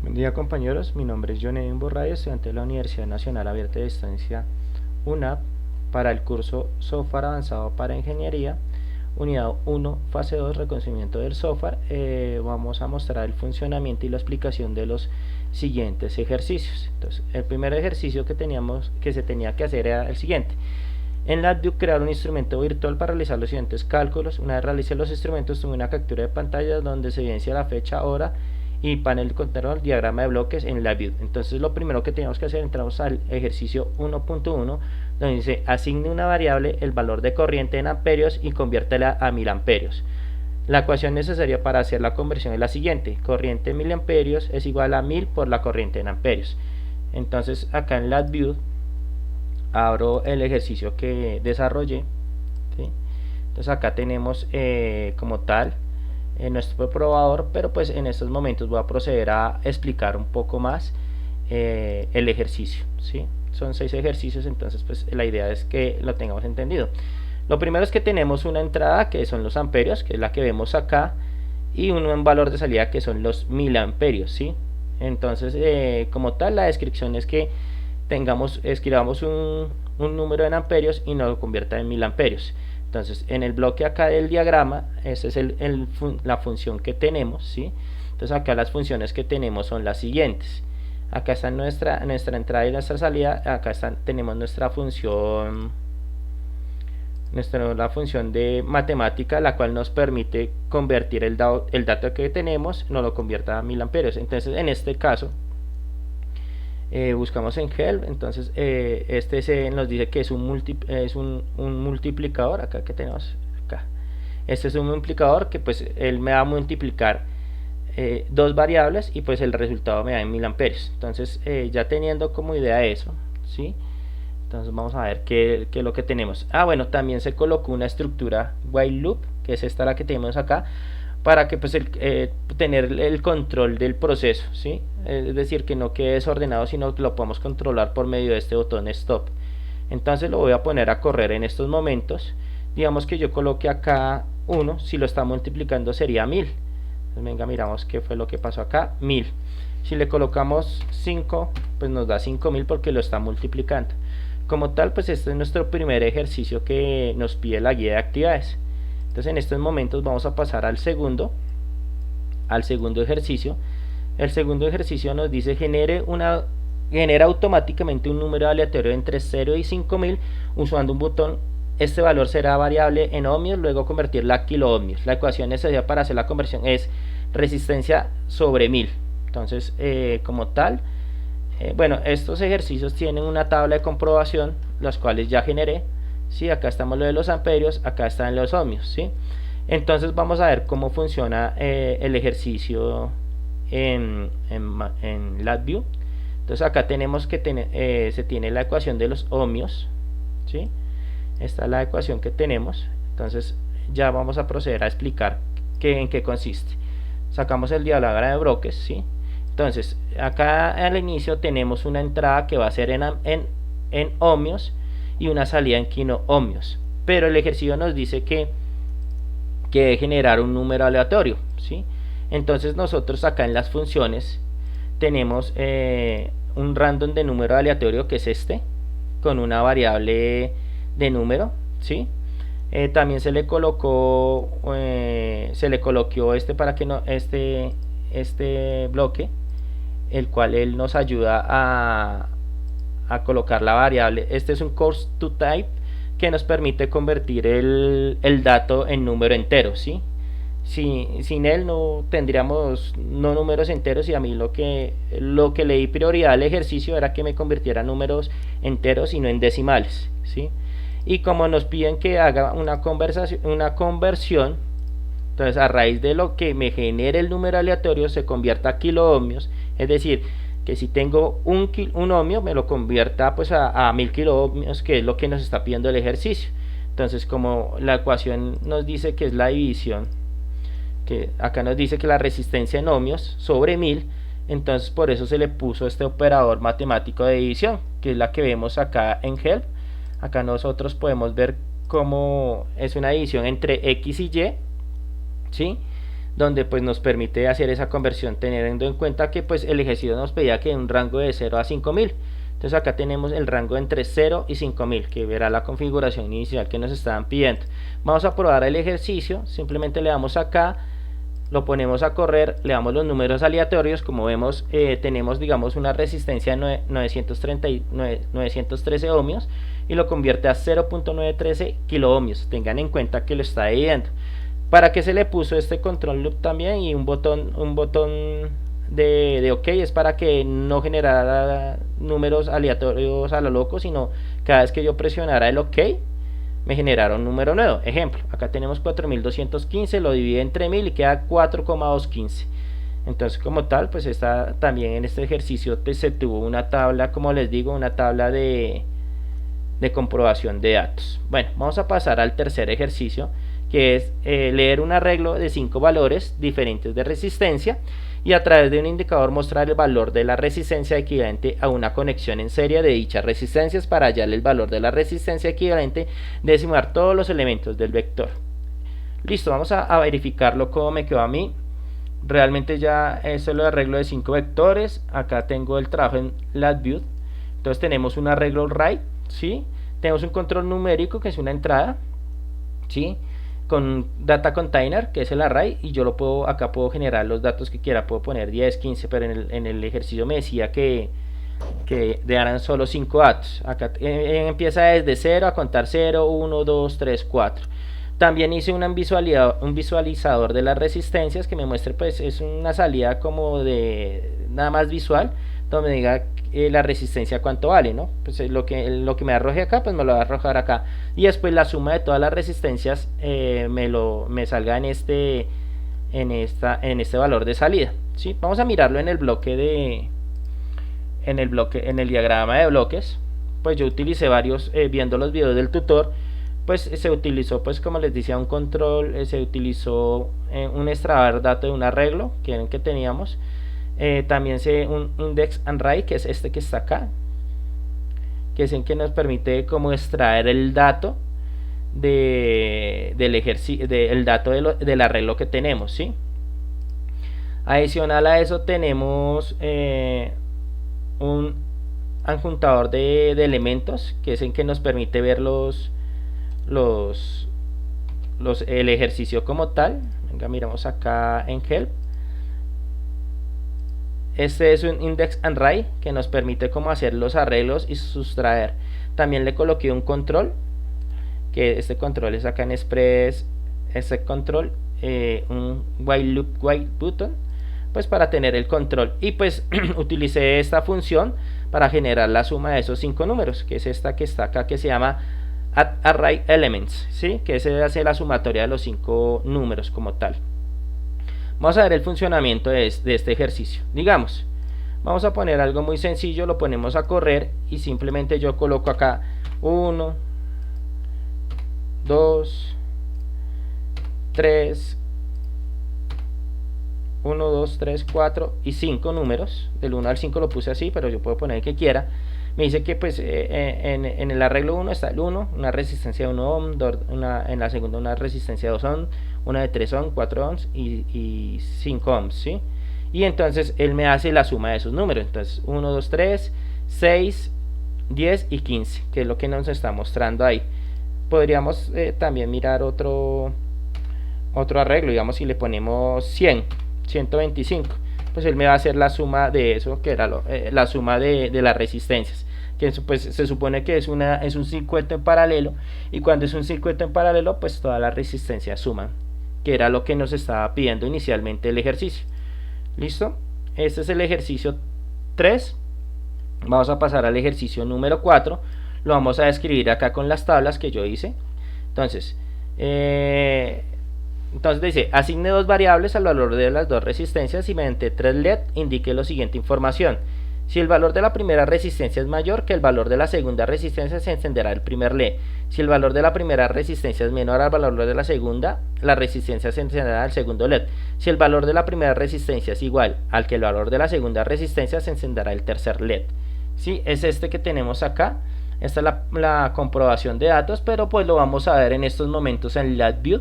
Buen día compañeros, mi nombre es John Edwin Borrayo, estudiante de la Universidad Nacional Abierta de Distancia UNAP para el curso Software Avanzado para Ingeniería, Unidad 1, Fase 2, Reconocimiento del Software. Vamos a mostrar el funcionamiento y la explicación de los siguientes ejercicios. Entonces, el primer ejercicio que se tenía que hacer era el siguiente. En LabVIEW crear un instrumento virtual para realizar los siguientes cálculos. Una vez realicé los instrumentos, tuve una captura de pantalla donde se evidencia la fecha, hora y panel de control, diagrama de bloques en LabVIEW. Entonces lo primero que tenemos que hacer, entramos al ejercicio 1.1, donde dice asigne una variable el valor de corriente en amperios y conviértela a 1000 amperios. La ecuación necesaria para hacer la conversión es la siguiente: corriente en miliamperios es igual a 1000 por la corriente en amperios. Entonces acá en LabVIEW abro el ejercicio que desarrollé, ¿sí? Entonces acá tenemos como tal nuestro probador, pero pues en estos momentos voy a proceder a explicar un poco más el ejercicio, ¿sí? Son 6 ejercicios, entonces pues la idea es que lo tengamos entendido. Lo primero es que tenemos una entrada que son los amperios, que es la que vemos acá, y un valor de salida que son los miliamperios, ¿sí? Entonces como tal la descripción es que escribamos un número en amperios y nos lo convierta en 1000 amperios. Entonces en el bloque acá del diagrama, esa es la función que tenemos, ¿sí? Entonces acá las funciones que tenemos son las siguientes. Acá está nuestra entrada y nuestra salida. Acá tenemos nuestra función, la función de matemática, la cual nos permite convertir el dato que tenemos, nos lo convierta a 1000 amperios. Entonces en este caso buscamos en help. Entonces este nos dice que es un multiplicador. Acá que tenemos acá, este es un multiplicador que pues él me va a multiplicar dos variables y pues el resultado me da en 1000 amperios. Entonces ya teniendo como idea eso, ¿sí? Entonces vamos a ver qué es lo que tenemos. Bueno, también se colocó una estructura while loop, que es esta la que tenemos acá, para que pues tener el control del proceso, ¿sí? Es decir, que no quede desordenado, sino que lo podemos controlar por medio de este botón stop. Entonces lo voy a poner a correr en estos momentos. Digamos que yo coloque acá 1, si lo está multiplicando sería 1000. Entonces venga, miramos qué fue lo que pasó acá, 1000. Si le colocamos 5, pues nos da 5000 porque lo está multiplicando. Como tal, pues este es nuestro primer ejercicio que nos pide la guía de actividades. Entonces en estos momentos vamos a pasar al segundo ejercicio. El segundo ejercicio nos dice genera automáticamente un número aleatorio entre 0 y 5000 usando un botón. Este valor será variable en ohmios, luego convertirla a kilo ohmios. La ecuación necesaria para hacer la conversión es resistencia sobre 1000. Entonces como tal, bueno, estos ejercicios tienen una tabla de comprobación, las cuales ya generé, ¿sí? Acá estamos lo de los amperios, acá están los ohmios, ¿sí? Entonces vamos a ver cómo funciona el ejercicio en LabVIEW. Entonces acá tenemos que se tiene la ecuación de los ohmios, ¿sí? Esta es la ecuación que tenemos. Entonces ya vamos a proceder a explicar en qué consiste. Sacamos el diagrama de bloques, ¿sí? Entonces acá al inicio tenemos una entrada que va a ser en ohmios y una salida en kilo ohmios, pero el ejercicio nos dice que debe generar un número aleatorio, ¿sí? Entonces nosotros acá en las funciones tenemos un random de número aleatorio, que es este, con una variable de número, ¿sí? También se le colocó para que no este bloque, el cual él nos ayuda a colocar la variable. Este es un course to type que nos permite convertir el dato en número entero, ¿sí? Sin él no tendríamos números enteros, y a mí lo que le di prioridad al ejercicio era que me convirtiera en números enteros y no en decimales, ¿sí? Y como nos piden que haga una conversión, entonces a raíz de lo que me genere el número aleatorio se convierta a kilo ohmios, es decir, que si tengo un ohmio me lo convierta pues a 1000 kilo ohmios, que es lo que nos está pidiendo el ejercicio. Entonces como la ecuación nos dice que es la división, que acá nos dice que la resistencia en ohmios sobre 1000, entonces por eso se le puso este operador matemático de división, que es la que vemos acá en help. Acá nosotros podemos ver cómo es una división entre x y y, ¿sí? donde pues nos permite hacer esa conversión, teniendo en cuenta que pues el ejercicio nos pedía que un rango de 0 a 5000. Entonces acá tenemos el rango entre 0 y 5000, que verá la configuración inicial que nos estaban pidiendo. Vamos a probar el ejercicio, simplemente le damos acá, lo ponemos a correr, le damos los números aleatorios. Como vemos, tenemos digamos una resistencia de 913 ohmios y lo convierte a 0.913 kilo ohmios. Tengan en cuenta que lo está dividiendo. ¿Para qué se le puso este control loop también? Y un botón de OK es para que no generara números aleatorios a lo loco, sino cada vez que yo presionara el OK me generaron un número nuevo. Ejemplo, acá tenemos 4215, lo divide entre 1000 y queda 4,215. Entonces, como tal, pues también en este ejercicio se tuvo una tabla, como les digo, una tabla de comprobación de datos. Bueno, vamos a pasar al tercer ejercicio, que es leer un arreglo de 5 valores diferentes de resistencia y a través de un indicador mostrar el valor de la resistencia equivalente a una conexión en serie de dichas resistencias para hallar el valor de la resistencia equivalente de sumar todos los elementos del vector. Listo, vamos a verificarlo cómo me quedó a mí. Realmente ya eso lo arreglo de 5 vectores. Acá tengo el trabajo en LabVIEW. Entonces tenemos un arreglo write, ¿sí? Tenemos un control numérico que es una entrada, ¿sí? Con data container, que es el array, y yo lo puedo, acá puedo generar los datos que quiera, puedo poner 10, 15, pero en el ejercicio me decía que darán solo 5 datos. Acá empieza desde 0 a contar 0, 1, 2, 3, 4. También hice un visualizador de las resistencias que me muestre, pues es una salida como de nada más visual, donde me diga la resistencia cuánto vale, ¿no? Pues lo que me arroje acá, pues me lo va a arrojar acá, y después la suma de todas las resistencias me salga en este valor de salida, ¿sí? Vamos a mirarlo en el bloque en el diagrama de bloques. Pues yo utilicé varios, viendo los videos del tutor, pues se utilizó, pues como les decía, un control, se utilizó un extraer dato de un arreglo que teníamos. También un index and write, que es este que está acá, que es el que nos permite como extraer el dato del dato del arreglo que tenemos, ¿sí? Adicional a eso tenemos un adjuntador de elementos, que es el que nos permite ver el ejercicio como tal. Venga, miramos acá en help. Este es un index and write que nos permite como hacer los arreglos y sustraer. También le coloqué un control, que este control es acá en express, este control, un while loop while button, pues para tener el control. Y pues utilicé esta función para generar la suma de esos 5 números, que es esta que está acá, que se llama array elements, ¿sí? Que se hace la sumatoria de los 5 números como tal. Vamos a ver el funcionamiento de este ejercicio. Digamos, vamos a poner algo muy sencillo, lo ponemos a correr y simplemente yo coloco acá 1, 2, 3, 1, 2, 3, 4 y 5 números. Del 1 al 5 lo puse así, pero yo puedo poner el que quiera. Me dice que pues en el arreglo 1 está el 1, una resistencia de 1 ohm, en la segunda una resistencia de 2 ohm, una de 3 ohm, 4 ohms y 5 ohms, ¿sí? Y entonces él me hace la suma de esos números. Entonces 1, 2, 3, 6, 10 y 15, que es lo que nos está mostrando ahí. Podríamos también mirar otro arreglo, digamos, si le ponemos 100, 125, pues él me va a hacer la suma de eso, que era la suma de las resistencias, que pues se supone que es un circuito en paralelo, y cuando es un circuito en paralelo, pues todas las resistencias suman, que era lo que nos estaba pidiendo inicialmente el ejercicio. ¿Listo? Este es el ejercicio 3. Vamos a pasar al ejercicio número 4. Lo vamos a describir acá con las tablas que yo hice. Entonces dice, asigne dos variables al valor de las dos resistencias y mediante 3 LED indique la siguiente información. Si el valor de la primera resistencia es mayor que el valor de la segunda resistencia, se encenderá el primer LED. Si el valor de la primera resistencia es menor al valor de la segunda, la resistencia se encenderá el segundo LED. Si el valor de la primera resistencia es igual al que el valor de la segunda resistencia, se encenderá el tercer LED. ¿Sí? Es este que tenemos acá. Esta es la comprobación de datos, pero pues lo vamos a ver en estos momentos en LabVIEW.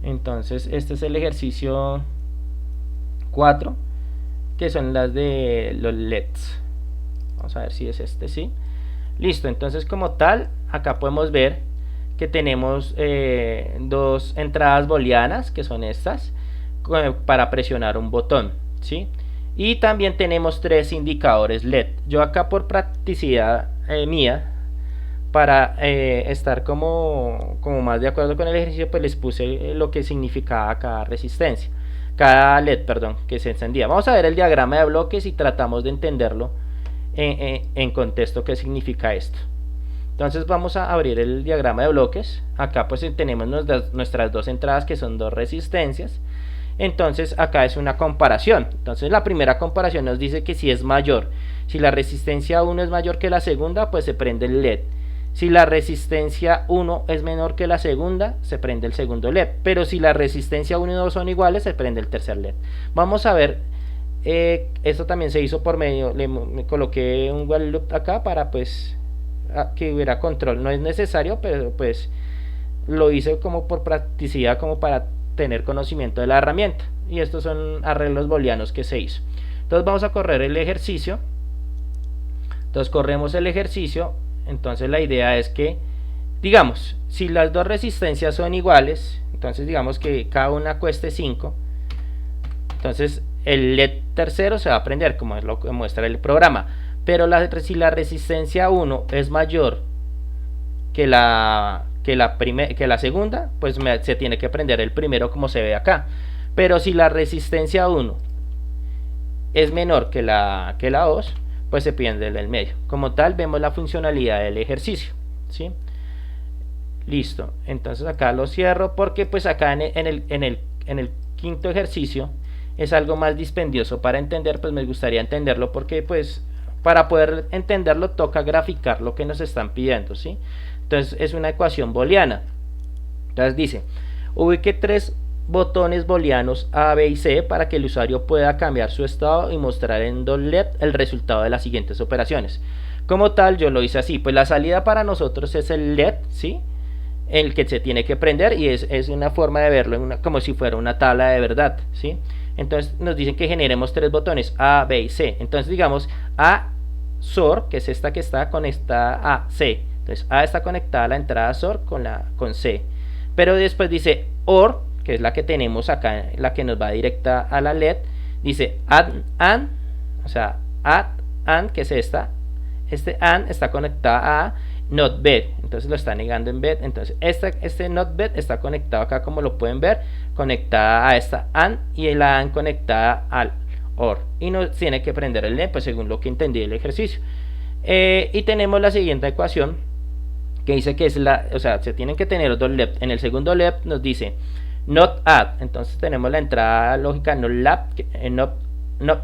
Entonces este es el ejercicio 4, que son las de los LEDs. Vamos a ver si es este, sí. Listo, entonces como tal, acá podemos ver que tenemos dos entradas booleanas, que son estas, para presionar un botón, ¿sí? Y también tenemos tres indicadores LED. Yo acá, por practicidad mía, para estar como más de acuerdo con el ejercicio, pues les puse lo que significaba cada resistencia, cada LED, perdón, que se encendía. Vamos a ver el diagrama de bloques y tratamos de entenderlo en contexto, qué significa esto. Entonces vamos a abrir el diagrama de bloques. Acá pues tenemos nuestras dos entradas, que son dos resistencias. Entonces acá es una comparación. Entonces la primera comparación nos dice que si es mayor, si la resistencia 1 es mayor que la segunda, pues se prende el LED. Si la resistencia 1 es menor que la segunda, se prende el segundo LED. Pero si la resistencia 1 y 2 son iguales, se prende el tercer LED. Vamos a ver, esto también se hizo por medio, me coloqué un while loop acá para pues que hubiera control. No es necesario, pero pues lo hice como por practicidad, como para tener conocimiento de la herramienta. Y estos son arreglos booleanos que se hizo. Entonces vamos a correr el ejercicio. Entonces corremos el ejercicio. Entonces la idea es que, digamos, si las dos resistencias son iguales, entonces digamos que cada una cueste 5, entonces el LED tercero se va a prender, como es lo que muestra el programa. Pero si la resistencia 1 es mayor que la segunda, pues se tiene que prender el primero, como se ve acá. Pero si la resistencia 1 es menor que la 2, pues se prende el del medio. Como tal, vemos la funcionalidad del ejercicio, ¿sí? Listo. Entonces acá lo cierro, porque pues acá en el quinto ejercicio es algo más dispendioso para entender. Pues me gustaría entenderlo, porque pues para poder entenderlo toca graficar lo que nos están pidiendo, ¿sí? Entonces es una ecuación booleana. Entonces dice, ubique tres botones booleanos A, B y C para que el usuario pueda cambiar su estado y mostrar en .LED el resultado de las siguientes operaciones. Como tal, yo lo hice así. Pues la salida para nosotros es el LED, ¿sí? El que se tiene que prender, y es una forma de verlo como si fuera una tabla de verdad, ¿sí? Entonces nos dicen que generemos tres botones A, B y C. Entonces digamos A SOR, que es esta que está conectada a C. Entonces A está conectada a la entrada SOR con C. Pero después dice OR, que es la que tenemos acá, la que nos va directa a la LED. Dice AND, o sea, AND, que es esta. Este AND está conectada a NOT BED, entonces lo está negando en BED. Entonces este NOT BED está conectado acá, como lo pueden ver, conectada a esta AND, y la AND conectada al OR, y nos tiene que prender el LED, pues según lo que entendí del ejercicio. Y tenemos la siguiente ecuación, que dice que es se tienen que tener dos LED. En el segundo LED nos dice NOT ADD, entonces tenemos la entrada lógica NOT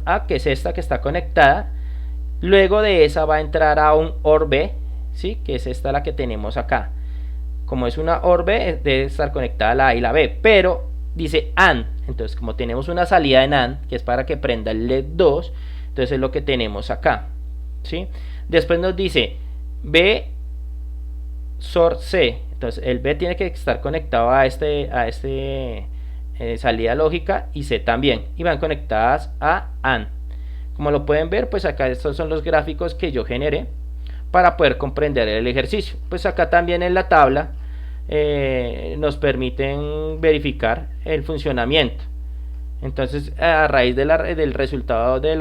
ADD, que es esta que está conectada. Luego de esa va a entrar a un OR B, ¿sí? Que es esta la que tenemos acá. Como es una OR B, debe estar conectada a la A y la B, pero dice AND. Entonces, como tenemos una salida en AND, que es para que prenda el LED 2, entonces es lo que tenemos acá, ¿sí? Después nos dice B SOR C. Entonces el B tiene que estar conectado a salida lógica, y C también, y van conectadas a AND. Como lo pueden ver, pues acá estos son los gráficos que yo generé para poder comprender el ejercicio. Pues acá también en la tabla nos permiten verificar el funcionamiento. Entonces a raíz del resultado de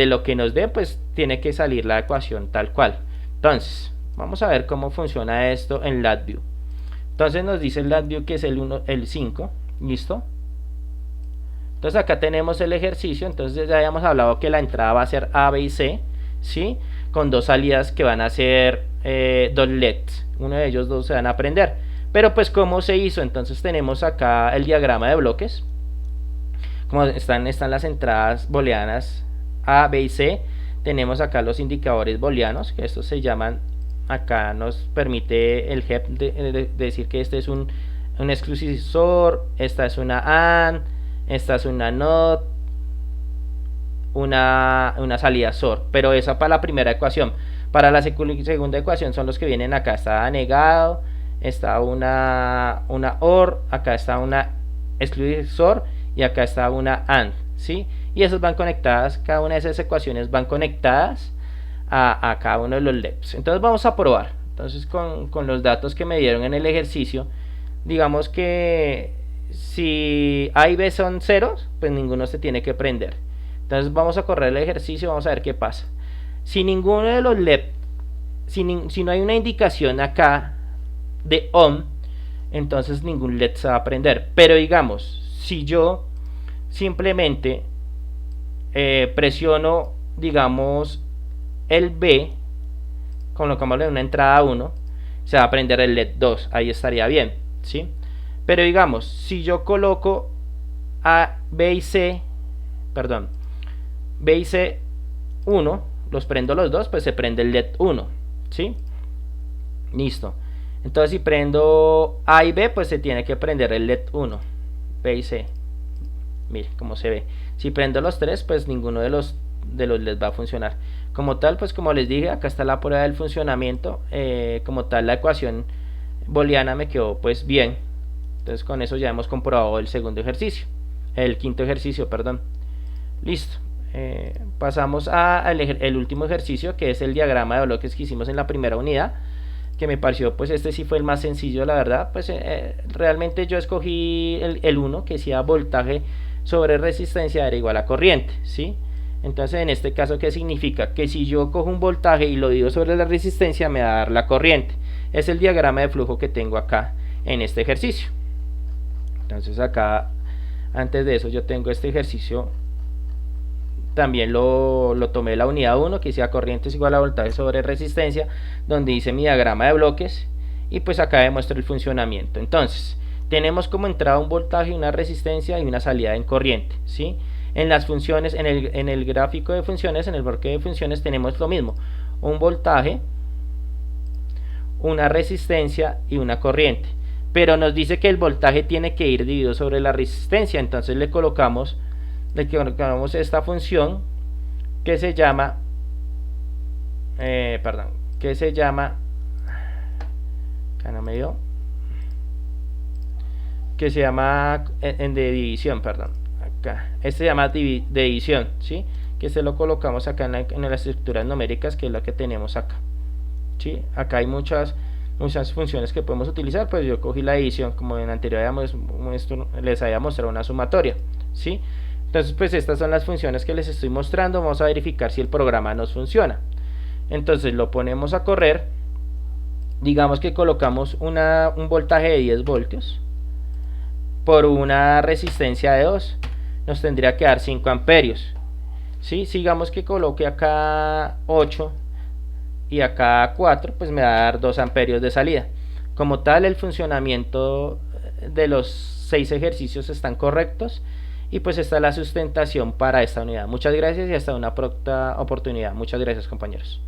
lo que nos dé, pues tiene que salir la ecuación tal cual. Entonces vamos a ver cómo funciona esto en LabVIEW. Entonces nos dice el LabVIEW que es el 5, ¿listo? Entonces acá tenemos el ejercicio. Entonces ya habíamos hablado que la entrada va a ser A, B y C, ¿sí? Con dos salidas que van a ser dos LEDs. Uno de ellos dos se van a prender. Pero pues ¿cómo se hizo? Entonces tenemos acá el diagrama de bloques. Como están las entradas booleanas A, B y C. Tenemos acá los indicadores booleanos, que estos se llaman, acá nos permite el HEP decir que este es un exclusive SOR, esta es una AND, esta es una NOT, una salida SOR, pero esa para la primera ecuación. Para la segunda ecuación son los que vienen acá, está negado, está una OR, acá está una exclusive y acá está una AND, ¿sí? Y esas van conectadas, cada una de esas ecuaciones van conectadas a cada uno de los LEDs. Entonces vamos a probar. Entonces con los datos que me dieron en el ejercicio, digamos que si A y B son ceros, pues ninguno se tiene que prender. Entonces vamos a correr el ejercicio, vamos a ver qué pasa. Si ninguno de los LED, si no hay una indicación acá de ON, entonces ningún LED se va a prender. Pero digamos, si yo simplemente presiono, digamos, el B, colocámosle una entrada 1, se va a prender el LED 2, ahí estaría bien, ¿sí? Pero digamos, si yo coloco A, B y C, perdón, B y C 1, los prendo los dos, pues se prende el LED 1, ¿sí? Listo. Entonces si prendo A y B, pues se tiene que prender el LED 1, B y C. Mire cómo se ve. Si prendo los tres, pues ninguno de los LEDs va a funcionar. Como tal, pues como les dije, acá está la prueba del funcionamiento. Como tal, la ecuación booleana me quedó pues bien. Entonces con eso ya hemos comprobado el segundo ejercicio. El quinto ejercicio, perdón. Listo. Pasamos al último ejercicio, que es el diagrama de bloques que hicimos en la primera unidad, que me pareció, pues este sí fue el más sencillo, la verdad. Pues realmente yo escogí el 1, que decía voltaje sobre resistencia era igual a corriente, ¿sí? Entonces en este caso, ¿qué significa? Que si yo cojo un voltaje y lo divido sobre la resistencia, me va a dar la corriente. Es el diagrama de flujo que tengo acá en este ejercicio. Entonces acá, antes de eso, yo tengo este ejercicio. También lo tomé de la unidad 1, que decía corriente es igual a voltaje sobre resistencia, donde hice mi diagrama de bloques, y pues acá demuestro el funcionamiento. Entonces, tenemos como entrada un voltaje, una resistencia y una salida en corriente, ¿sí? En las funciones, en el gráfico de funciones, en el bloque de funciones, tenemos lo mismo: un voltaje, una resistencia y una corriente. Pero nos dice que el voltaje tiene que ir dividido sobre la resistencia, entonces le colocamos esta función que se llama acá no me dio, que se llama de división, perdón, acá, este se llama de división, ¿sí? Que se lo colocamos acá en las estructuras numéricas, que es lo que tenemos acá, ¿sí? Acá hay muchas funciones que podemos utilizar, pues yo cogí la división, como en anterior les había mostrado una sumatoria, ¿sí? Entonces pues estas son las funciones que les estoy mostrando. Vamos a verificar si el programa nos funciona. Entonces lo ponemos a correr. Digamos que colocamos un voltaje de 10 voltios por una resistencia de 2. Nos tendría que dar 5 amperios, ¿sí? Sigamos que coloque acá 8 y acá 4, pues me va a dar 2 amperios de salida. Como tal, el funcionamiento de los 6 ejercicios están correctos. Y pues esta es la sustentación para esta unidad. Muchas gracias y hasta una próxima oportunidad. Muchas gracias, compañeros.